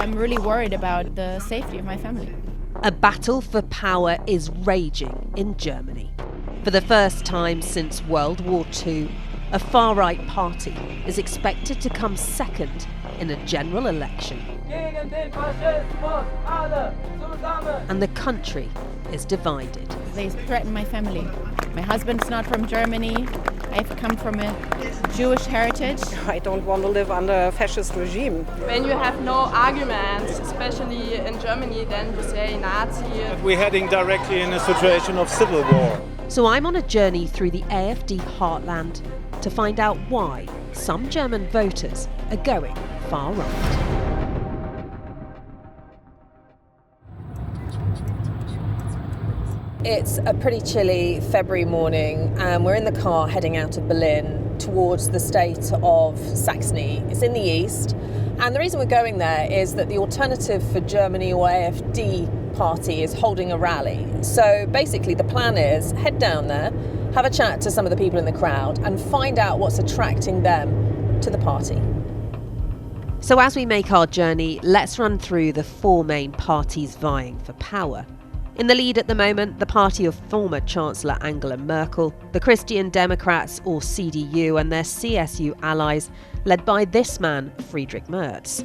I'm really worried about the safety of my family. A battle for power is raging in Germany. For the first time since World War II, a far-right party is expected to come second in a general election. And the country is divided. They threaten my family. My husband's not from Germany. I've come from a Jewish heritage. I don't want to live under a fascist regime. When you have no arguments, especially in Germany, then you say Nazi. We're heading directly in a situation of civil war. So I'm on a journey through the AfD heartland to find out why some German voters are going far right. It's a pretty chilly February morning and we're in the car heading out of Berlin towards the state of Saxony. It's in the east, and the reason we're going there is that the Alternative for Germany, or AfD party, is holding a rally. So basically the plan is head down there, have a chat to some of the people in the crowd and find out what's attracting them to the party. So as we make our journey, let's run through the four main parties vying for power. In the lead at the moment, the party of former Chancellor Angela Merkel, the Christian Democrats or CDU and their CSU allies, led by this man, Friedrich Merz.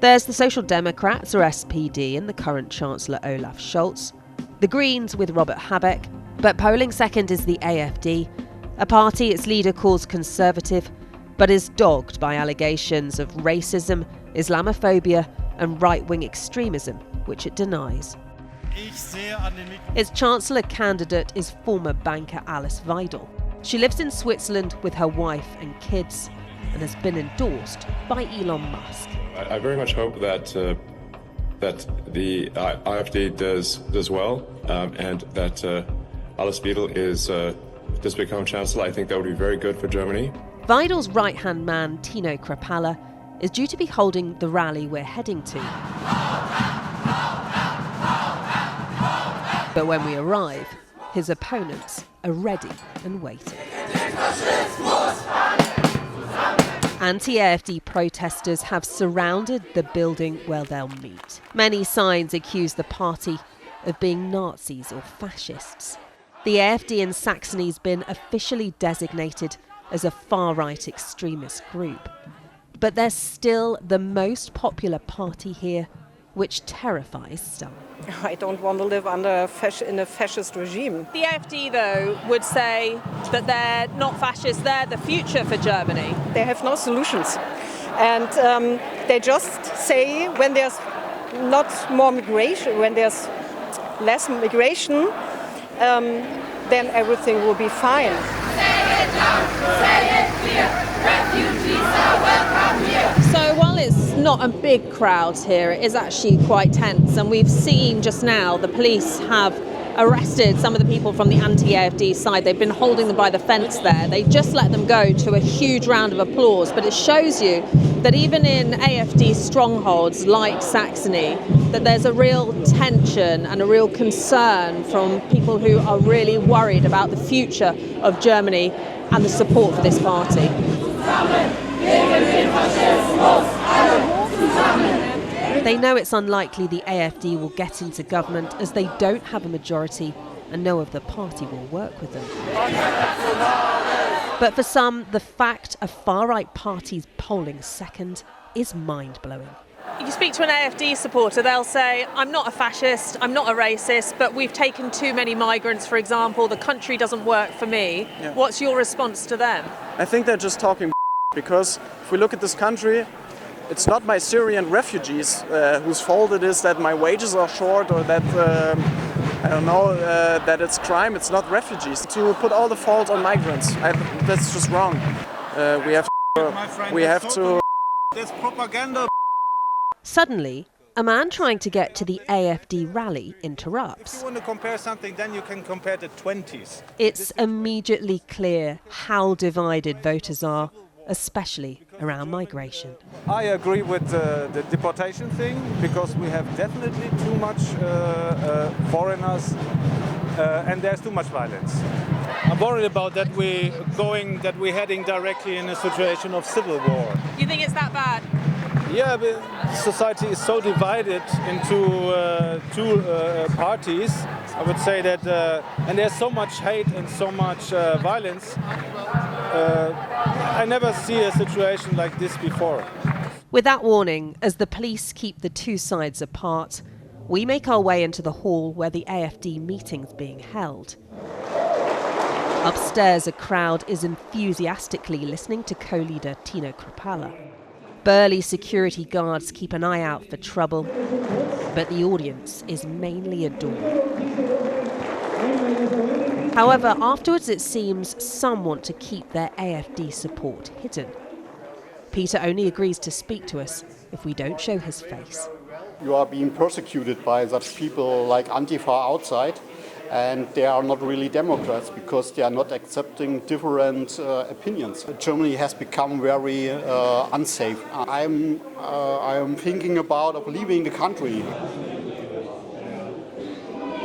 There's the Social Democrats or SPD and the current Chancellor Olaf Scholz, the Greens with Robert Habeck, but polling second is the AfD, a party its leader calls conservative, but is dogged by allegations of racism, Islamophobia and right-wing extremism, which it denies. Its Chancellor candidate is former banker Alice Weidel. She lives in Switzerland with her wife and kids and has been endorsed by Elon Musk. I very much hope that the AfD does well and that Alice Weidel does become Chancellor. I think that would be very good for Germany. Weidel's right-hand man, Tino Krapala, is due to be holding the rally we're heading to. But when we arrive, his opponents are ready and waiting. Anti-AfD protesters have surrounded the building where they'll meet. Many signs accuse the party of being Nazis or fascists. The AfD in Saxony has been officially designated as a far-right extremist group. But they're still the most popular party here, which terrifies some. I don't want to live in a fascist regime. The AfD, though, would say that they're not fascist, they're the future for Germany. They have no solutions. And they just say when there's not more migration, when there's less migration, then everything will be fine. Say it loud, say it clear. Refugees are welcome here. So while it's not a big crowd here, it is actually quite tense. And we've seen just now the police have arrested some of the people from the anti-AfD side. They've been holding them by the fence there. They just let them go to a huge round of applause. But it shows you that even in AfD strongholds like Saxony, that there's a real tension and a real concern from people who are really worried about the future of Germany and the support for this party. They know it's unlikely the AfD will get into government as they don't have a majority and no other party will work with them. But for some, the fact a far-right party's polling second is mind-blowing. You speak to an AfD supporter, they'll say, I'm not a fascist, I'm not a racist, but we've taken too many migrants, for example, the country doesn't work for me. Yeah. What's your response to them? I think they're just talking because if we look at this country, it's not my Syrian refugees whose fault it is that my wages are short or that, that it's crime. It's not refugees. To put all the fault on migrants, that's just wrong. We have to... There's propaganda. Suddenly, a man trying to get to the AfD rally interrupts. If you want to compare something, then you can compare the 20s. It's immediately clear how divided voters are, especially around migration. I agree with the deportation thing because we have definitely too much foreigners and there's too much violence. I'm worried about that we're heading directly in a situation of civil war. You think it's that bad? Yeah, but society is so divided into two parties. I would say that, and there's so much hate and so much violence. I never see a situation like this before. With that warning, as the police keep the two sides apart, we make our way into the hall where the AFD meeting's being held. Upstairs, a crowd is enthusiastically listening to co-leader Tino Kruppala. Burly security guards keep an eye out for trouble, but the audience is mainly adoring. However, afterwards it seems some want to keep their AFD support hidden. Peter only agrees to speak to us if we don't show his face. You are being persecuted by such people like Antifa outside, and they are not really Democrats because they are not accepting different opinions. Germany has become very unsafe. I am thinking about leaving the country.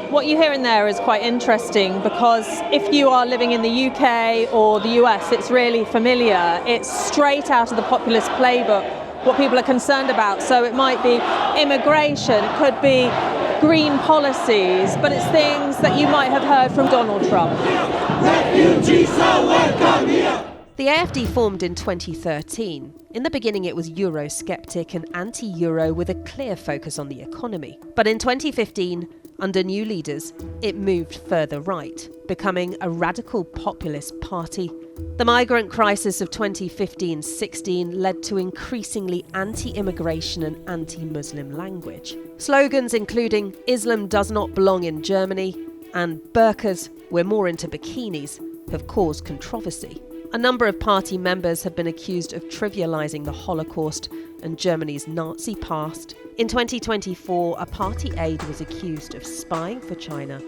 What you hear in there is quite interesting because if you are living in the UK or the US, it's really familiar. It's straight out of the populist playbook, what people are concerned about. So it might be immigration, it could be green policies, but it's things that you might have heard from Donald Trump. Refugees are welcome here. The AFD formed in 2013. In the beginning it was Eurosceptic and anti-Euro with a clear focus on the economy. But in 2015, under new leaders, it moved further right, becoming a radical populist party. The migrant crisis of 2015-16 led to increasingly anti-immigration and anti-Muslim language. Slogans including "Islam does not belong in Germany" and "Burqas, we're more into bikinis" have caused controversy. A number of party members have been accused of trivialising the Holocaust and Germany's Nazi past. In 2024, a party aide was accused of spying for China,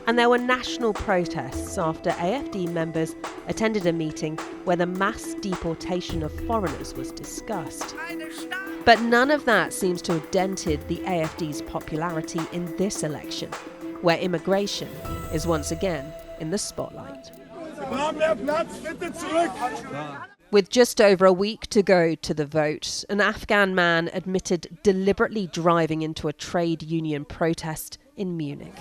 and there were national protests after AFD members attended a meeting where the mass deportation of foreigners was discussed. But none of that seems to have dented the AFD's popularity in this election, where immigration is once again in the spotlight. With just over a week to go to the vote, an Afghan man admitted deliberately driving into a trade union protest in Munich.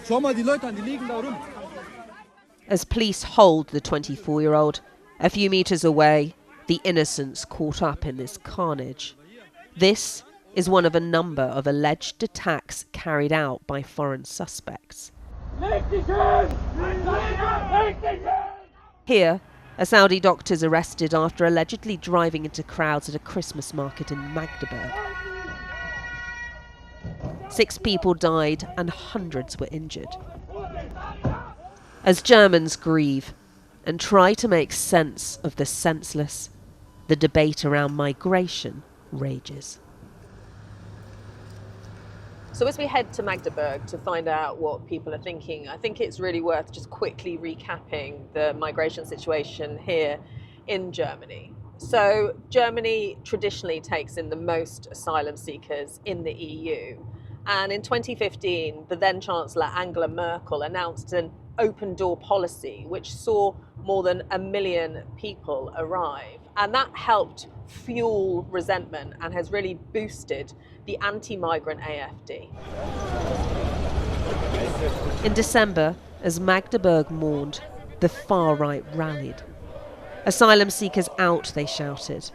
As police hold the 24-year-old, a few metres away, the innocents caught up in this carnage. This is one of a number of alleged attacks carried out by foreign suspects. Here, a Saudi doctor is arrested after allegedly driving into crowds at a Christmas market in Magdeburg. 6 people died and hundreds were injured. As Germans grieve and try to make sense of the senseless, the debate around migration rages. So as we head to Magdeburg to find out what people are thinking, I think it's really worth just quickly recapping the migration situation here in Germany. So Germany traditionally takes in the most asylum seekers in the EU. And in 2015, the then Chancellor Angela Merkel announced an open door policy, which saw more than 1 million people arrive. And that helped fuel resentment and has really boosted the anti-migrant AFD. In December, as Magdeburg mourned, the far right rallied. Asylum seekers out, they shouted.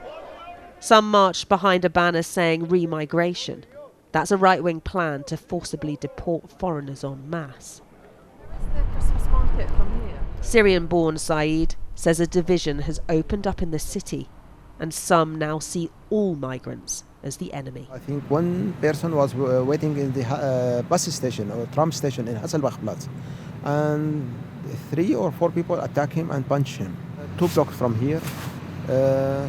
Some marched behind a banner saying remigration. That's a right-wing plan to forcibly deport foreigners en masse. Where's the Christmas market from here? Syrian-born Saeed says a division has opened up in the city, and some now see all migrants as the enemy. I think one person was waiting in the bus station or tram station in Hasselbachplatz, and 3 or 4 people attacked him and punched him. 2 blocks from here,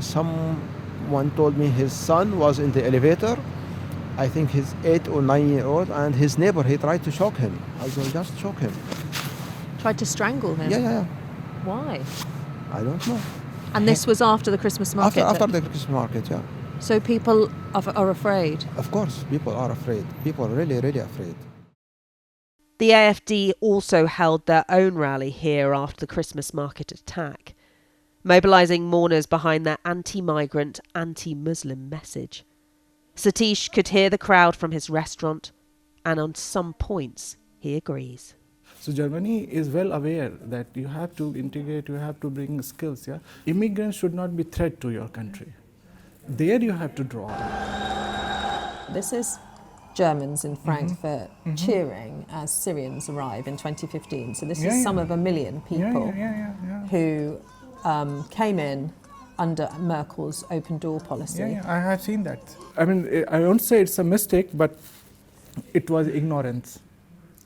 someone told me his son was in the elevator. I think he's 8 or 9-year-old, and his neighbor, he tried to choke him. I will just choke him. Tried to strangle him? Yeah. Why? I don't know. And this was after the Christmas market? After the Christmas market, yeah. So people are afraid? Of course, people are afraid. People are really, really afraid. The AFD also held their own rally here after the Christmas market attack, mobilising mourners behind their anti-migrant, anti-Muslim message. Satish could hear the crowd from his restaurant, and on some points he agrees. So Germany is well aware that you have to integrate, you have to bring skills. Yeah, immigrants should not be threat to your country. There you have to draw. This is Germans in Frankfurt cheering as Syrians arrive in 2015. So this is some of 1 million people who came in under Merkel's open door policy. I have seen that. I mean, I don't say it's a mistake, but it was ignorance.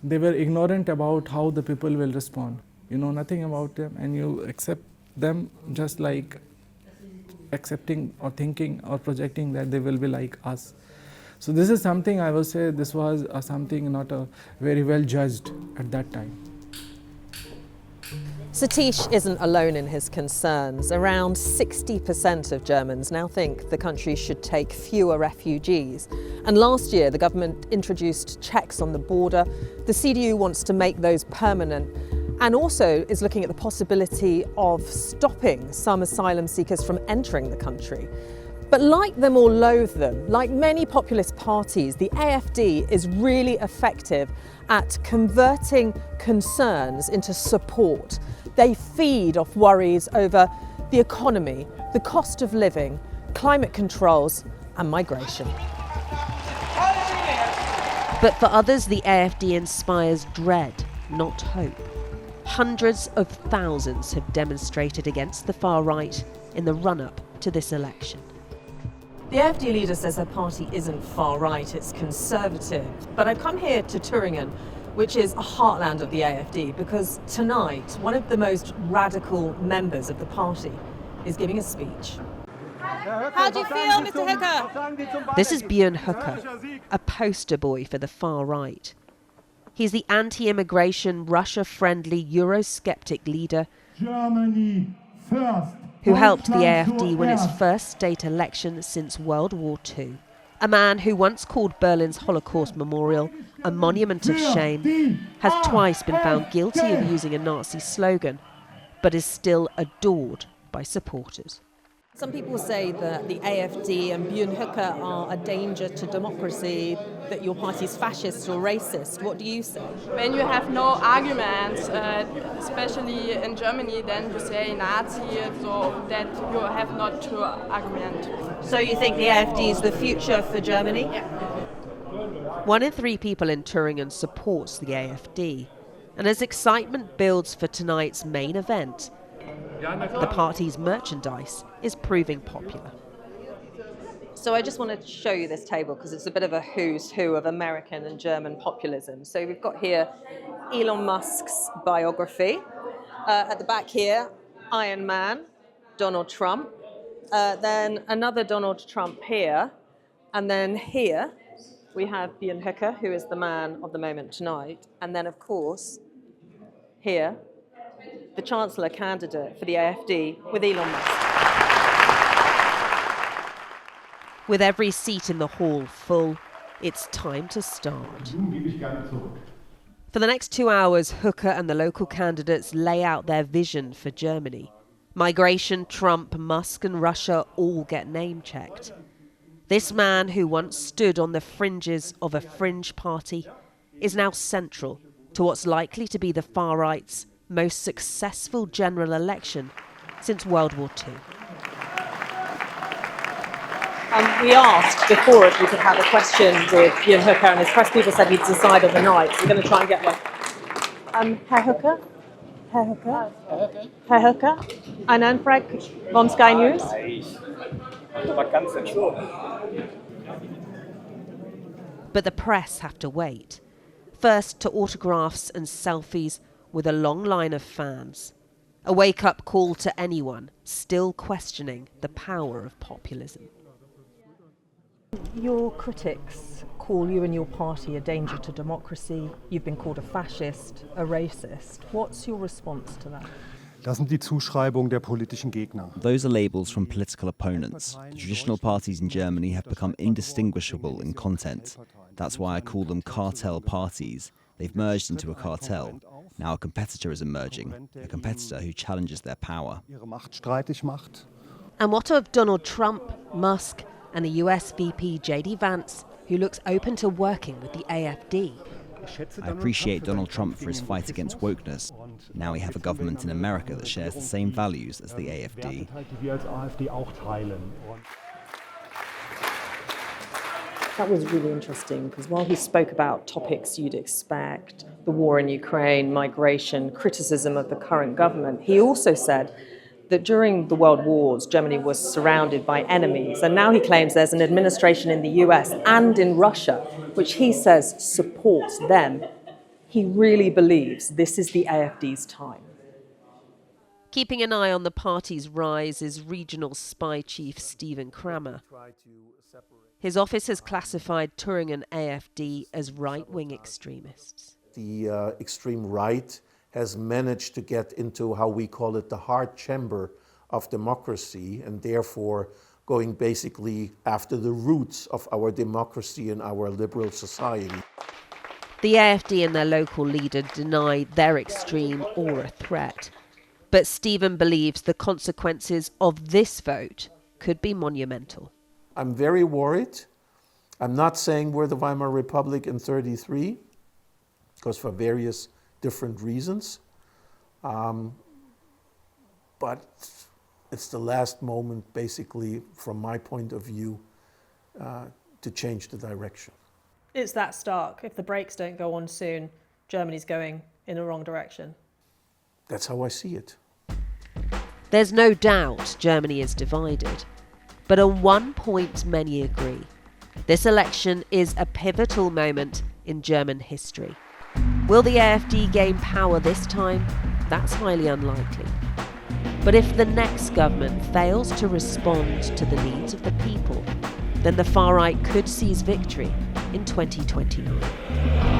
They were ignorant about how the people will respond. You know nothing about them, and you accept them just like accepting or thinking or projecting that they will be like us. So this is something I will say this was something not very well judged at that time. Satish isn't alone in his concerns. Around 60% of Germans now think the country should take fewer refugees. And last year, the government introduced checks on the border. The CDU wants to make those permanent and also is looking at the possibility of stopping some asylum seekers from entering the country. But like them or loathe them, like many populist parties, the AfD is really effective at converting concerns into support. They feed off worries over the economy, the cost of living, climate controls and migration. But for others, the AfD inspires dread, not hope. Hundreds of thousands have demonstrated against the far right in the run-up to this election. The AfD leader says her party isn't far right, it's conservative. But I've come here to Thüringen, which is a heartland of the AfD, because tonight one of the most radical members of the party is giving a speech. How do you feel, Mr. Hooker? This is Björn Hooker, a poster boy for the far right. He's the anti-immigration, Russia-friendly, Eurosceptic leader Germany first. Who helped the AfD win its first state election since World War II. A man who once called Berlin's Holocaust Memorial a monument of shame, has twice been found guilty of using a Nazi slogan, but is still adored by supporters. Some people say that the AfD and Björn Hooker are a danger to democracy, that your party's fascist or racist. What do you say? When you have no arguments, especially in Germany, then you say Nazi, so that you have not true argument. So you think the AfD is the future for Germany? Yeah. 1 in 3 people in Thüringen supports the AfD. And as excitement builds for tonight's main event, the party's merchandise is proving popular. So I just wanted to show you this table because it's a bit of a who's who of American and German populism. So we've got here Elon Musk's biography. At the back here, Iron Man, Donald Trump. Then another Donald Trump here. And then here we have Björn Hooker, who is the man of the moment tonight. And then, of course, here, the Chancellor candidate for the AfD with Elon Musk. With every seat in the hall full, it's time to start. For the next 2 hours, Hooker and the local candidates lay out their vision for Germany. Migration, Trump, Musk and Russia all get name-checked. This man, who once stood on the fringes of a fringe party, is now central to what's likely to be the far right's most successful general election since World War II. We asked before if we could have a question with Björn Hooker, and his press people said he'd decide on the night. So we're going to try and get one. Herr Hooker? Herr Hooker? Herr Hooker? Ein Anfrage von Sky News? But the press have to wait. First to autographs and selfies with a long line of fans. A wake-up call to anyone still questioning the power of populism. Your critics call you and your party a danger to democracy. You've been called a fascist, a racist. What's your response to that? Das sind die Zuschreibungen der politischen Gegner. Those are labels from political opponents. The traditional parties in Germany have become indistinguishable in content. That's why I call them cartel parties. They've merged into a cartel. Now a competitor is emerging, a competitor who challenges their power. And what of Donald Trump, Musk and the US VP JD Vance, who looks open to working with the AfD. I appreciate Donald Trump for his fight against wokeness. Now we have a government in America that shares the same values as the AfD. That was really interesting because while he spoke about topics you'd expect, the war in Ukraine, migration, criticism of the current government, he also said that during the world wars, Germany was surrounded by enemies. And now he claims there's an administration in the US and in Russia, which he says supports them. He really believes this is the AfD's time. Keeping an eye on the party's rise is regional spy chief Stephen Kramer. His office has classified Thüringen AfD as right-wing extremists. The extreme right has managed to get into how we call it the hard chamber of democracy, and therefore going basically after the roots of our democracy and our liberal society. The AfD and their local leader deny they're extreme or a threat. But Stephen believes the consequences of this vote could be monumental. I'm very worried. I'm not saying we're the Weimar Republic in 1933, because for various different reasons. But it's the last moment, basically, from my point of view, to change the direction. It's that stark. If the brakes don't go on soon, Germany's going in the wrong direction. That's how I see it. There's no doubt Germany is divided. But on one point, many agree. This election is a pivotal moment in German history. Will the AfD gain power this time? That's highly unlikely. But if the next government fails to respond to the needs of the people, then the far right could seize victory in 2029.